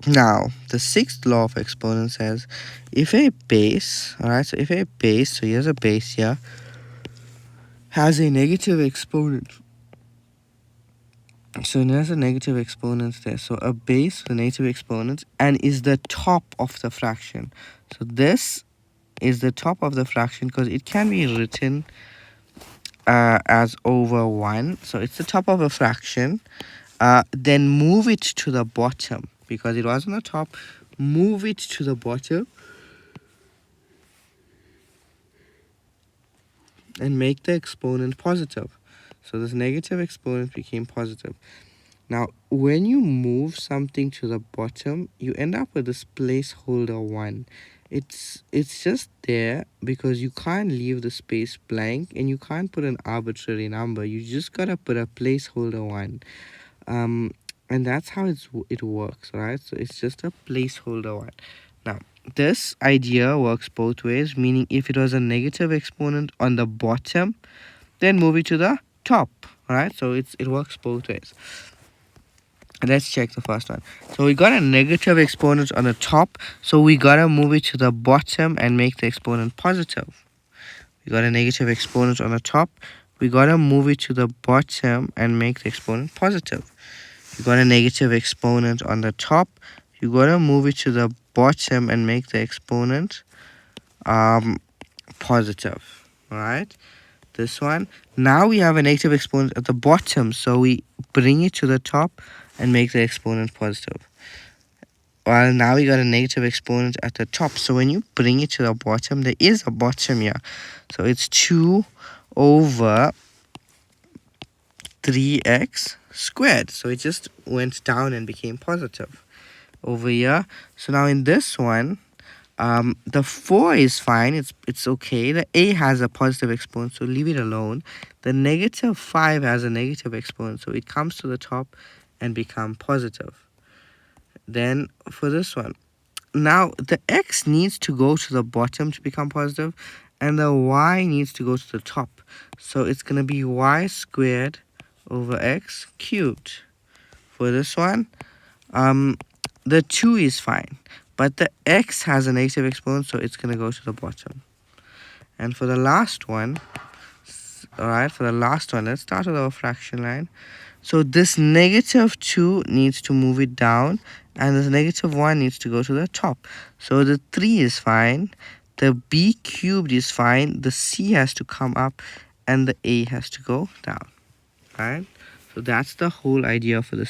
Now, the sixth law of exponents says if a base, alright, so if a base, so here's a base here, has a negative exponent. So there's a negative exponent there. So a base with a negative exponent and is the top of the fraction. So this is the top of the fraction because it can be written as over 1. So it's the top of a fraction. Then move it to the bottom because it was on the top. Move it to the bottom and make the exponent positive. So this negative exponent became positive. Now, when you move something to the bottom, you end up with this placeholder 1. It's just there because you can't leave the space blank and you can't put an arbitrary number. You just gotta put a placeholder 1. And that's how it works, right? So it's just a placeholder 1. Now, this idea works both ways, meaning if it was a negative exponent on the bottom, then move it to the top, right? So it works both ways. Let's check the first one. So we got a negative exponent on the top, so we gotta move it to the bottom and make the exponent positive. We got a negative exponent on the top, we gotta move it to the bottom and make the exponent positive. You got a negative exponent on the top, you gotta move it to the bottom and make the exponent positive. All right, this one. Now we have a negative exponent at the bottom, so we bring it to the top and make the exponent positive. Well, now we got a negative exponent at the top, so when you bring it to the bottom, there is a bottom here, so it's 2 over 3x squared. So it just went down and became positive over here. So now in this one, the 4 is fine, it's okay. The a has a positive exponent, so leave it alone. The negative 5 has a negative exponent, so it comes to the top and become positive. Then for this one, now the x needs to go to the bottom to become positive and the y needs to go to the top, so it's going to be y squared over x cubed. For this one, the 2 is fine, but the x has a negative exponent, so it's going to go to the bottom. And for the last one, alright, let's start with our fraction line. So this negative 2 needs to move it down, and this negative 1 needs to go to the top. So the 3 is fine, the b cubed is fine, the c has to come up, and the a has to go down. Alright, so that's the whole idea for the